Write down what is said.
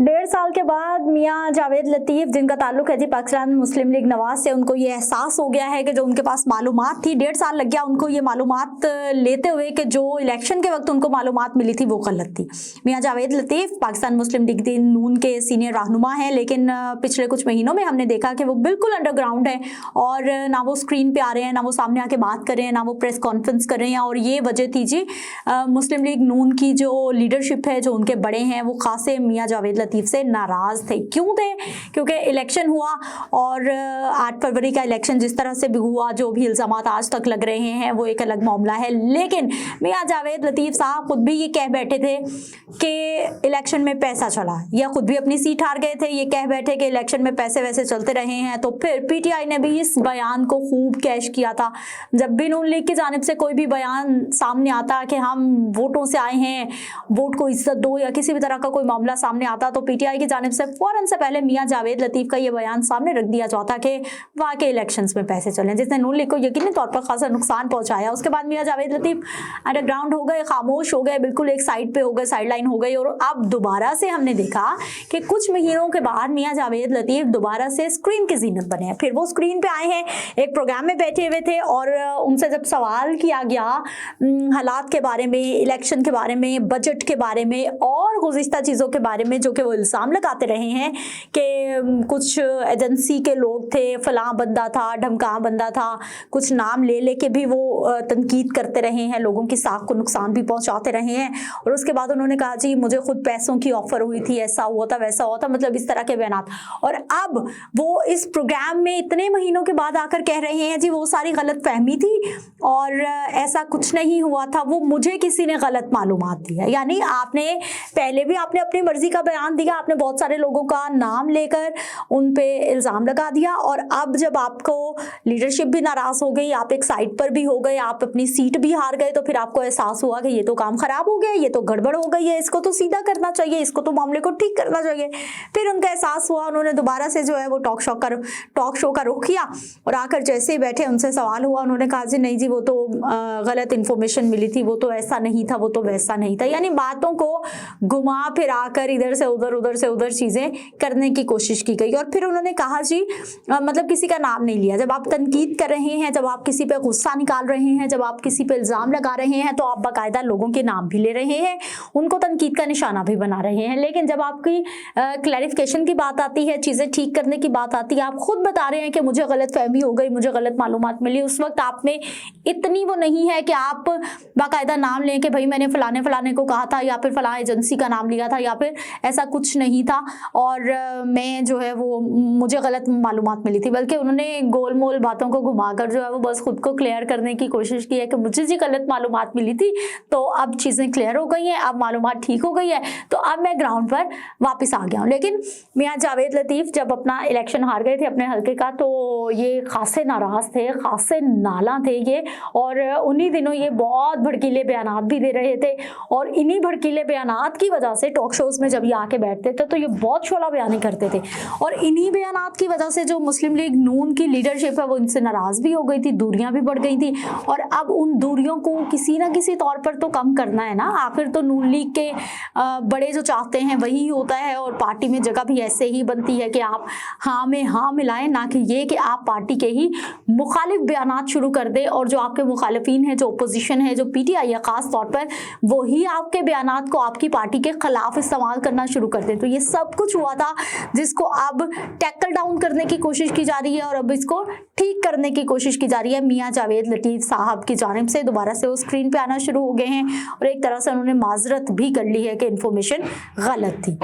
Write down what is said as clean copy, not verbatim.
1.5 साल के बाद मियां जावेद लतीफ, जिनका ताल्लुक है जी पाकिस्तान मुस्लिम लीग नवाज से, उनको ये एहसास हो गया है कि जो उनके पास मालूमात थी, 1.5 साल लग गया उनको ये मालूमात लेते हुए कि जो इलेक्शन के वक्त उनको मालूमात मिली थी वो गलत थी। मियां जावेद लतीफ पाकिस्तान मुस्लिम लीग नून के सीनियर रहनुमा हैं, लेकिन पिछले कुछ महीनों में हमने देखा कि वो बिल्कुल अंडरग्राउंड है और ना वो स्क्रीन पे आ रहे हैं, ना वो सामने आके बात कर रहे हैं, ना वो प्रेस कॉन्फ्रेंस कर रहे हैं। और ये वजह थी जी मुस्लिम लीग नून की जो लीडरशिप है, जो उनके बड़े हैं, वो खासे मियां जावेद लतीफ से नाराज थे। क्यों थे? क्योंकि इलेक्शन हुआ और 8 फरवरी का इलेक्शन जिस तरह से भी हुआ, जो भी इल्जामात आज तक लग रहे हैं वो एक अलग मामला है, लेकिन मियां जावेद लतीफ साहब खुद भी ये कह बैठे थे कि इलेक्शन में पैसा चला, या खुद भी अपनी सीट हार गए थे, ये कह बैठे कि इलेक्शन में पैसे वैसे चलते रहे हैं। तो फिर पीटीआई ने भी इस बयान को खूब कैश किया था। जब भी नून लीग की जानिब से कोई भी बयान सामने आता कि हम वोटों से आए हैं, वोट को इज्जत दो, या किसी भी तरह का कोई मामला सामने आता, तो पीटीआई की जानिब से फौरन से पहले मियां जावेद लतीफ का ये बयान सामने रख दिया जाता कि वाकई इलेक्शंस में पैसे चले, जिसने नून लीग को यकीनी तौर पर खासा नुकसान पहुंचाया। उसके बाद मियां जावेद लतीफ अंडरग्राउंड हो गए, खामोश हो गए, बिल्कुल एक साइड पे हो गए, साइडलाइन हो गई। और अब दोबारा से हमने देखा कि कुछ महीनों के बाद मियां जावेद लतीफ दोबारा से स्क्रीन की जीनत बने हैं। फिर वो स्क्रीन पे आए हैं, एक प्रोग्राम में बैठे हुए थे और उनसे जब सवाल किया गया हालात के बारे में, इलेक्शन के बारे में, बजट के बारे में और गुज़िश्ता चीज़ों के बारे में, जो कि वो इल्ज़ाम लगाते रहे हैं कि कुछ एजेंसी के लोग थे, फलां बंदा था, ढमकां बंदा था, कुछ नाम ले लेके भी वो तनकीद करते रहे हैं, लोगों की साख को नुकसान भी पहुंचाते रहे हैं। और उसके बाद उन्होंने कहा जी मुझे खुद पैसों की ऑफर हुई थी, ऐसा हुआ था, वैसा हुआ था, मतलब इस तरह के बयान। और अब वो इस प्रोग्राम में इतने महीनों के बाद आकर कह रहे हैं जी वो सारी गलत फहमी थी और ऐसा कुछ नहीं हुआ था, वो मुझे किसी ने गलत मालूमात दिया। यानी आपने पहले भी आपने अपनी मर्जी का बयान दिया, आपने बहुत सारे लोगों का नाम लेकर उन पे इल्जाम लगा दिया, और अब जब आपको लीडरशिप भी नाराज हो गई, आप एक साइड पर भी हो गए, आप अपनी सीट भी हार गए, तो फिर आपको एहसास हुआ कि ये तो काम खराब हो गया, ये तो गड़बड़ हो गई है, इसको तो सीधा करना चाहिए, इसको तो मामले को ठीक करना चाहिए। फिर उनका एहसास हुआ, उन्होंने दोबारा से जो है वो टॉक शो का रुख किया और आकर जैसे ही बैठे उनसे सवाल हुआ, उन्होंने कहा जी नहीं जी वो तो गलत इंफॉर्मेशन मिली थी, वो तो ऐसा नहीं था, वो तो वैसा नहीं था। यानी बातों को घुमा फिर आकर इधर से उधर चीजें करने की कोशिश की गई। और फिर उन्होंने कहा जी मतलब किसी का नाम नहीं लिया। जब आप तनकीद कर रहे हैं, जब आप किसी पे गुस्सा निकाल रहे हैं, जब आप किसी पे इल्जाम लगा रहे हैं, तो आप बाकायदा लोगों के नाम भी ले रहे हैं, उनको तनकीद का निशाना भी बना रहे हैं। लेकिन जब आपकी क्लैरिफिकेशन की बात आती है, चीजें ठीक करने की बात आती है, आप खुद बता रहे हैं कि मुझे गलत फहमी हो गई, मुझे गलत मालूमात मिली, उस वक्त आप में इतनी वो नहीं है कि आप बाकायदा नाम लें कि भाई मैंने फलाने को कहा था, या फिर फलां एजेंसी का नाम लिया था, या फिर ऐसा कुछ नहीं था और मैं जो है वो मुझे गलत मालूमात मिली थी। बल्कि उन्होंने गोलमोल बातों को घुमाकर जो है वो बस खुद को क्लियर करने की कोशिश की है कि मुझे जी गलत मालूमात मिली थी, तो अब चीज़ें क्लियर हो गई हैं, अब मालूमात ठीक हो गई है, तो अब मैं ग्राउंड पर वापस आ गया हूँ। लेकिन मियां जावेद लतीफ जब अपना इलेक्शन हार गए थे अपने हल्के का, तो ये खासे नाराज थे, खासे नाला थे ये, और उन्हीं दिनों ये बहुत भड़कीले बयानात भी दे रहे थे। और इन्हीं भड़कीले बयानात की वजह से टॉक शोज में जब ये आके बैठते थे तो ये बहुत शोला बयानी करते थे, और इन्हीं बयानात की वजह से जो मुस्लिम लीग नून की लीडरशिप है वो इनसे नाराज भी हो गई थी, दूरियां भी बढ़ गई थी। और अब उन दूरियों को किसी ना किसी तौर पर तो कम करना है ना, आखिर तो नून लीग के बड़े जो चाहते हैं वही होता है, और पार्टी में जगह भी ऐसे ही बनती है कि आप हाँ में हाँ मिलाएं, ना कि ये कि आप पार्टी के ही मुखालिफ बयानात शुरू कर दे, और जो आपके मुखालिफिन है, जो अपोजिशन है, जो पीटीआई है खास तौर पर, वही आपके बयानात को आपकी पार्टी के खिलाफ इस्तेमाल करना शुरू कर दे। तो ये सब कुछ हुआ था जिसको अब टैकल डाउन करने की कोशिश की जा रही है, और अब इसको ठीक करने की कोशिश की जा रही है। मियां जावेद लतीफ साहब की जानिब से दोबारा से वो स्क्रीन पे आना शुरू हो गए हैं, और एक तरह से उन्होंने माजरत भी कर ली है कि इन्फॉर्मेशन गलत थी।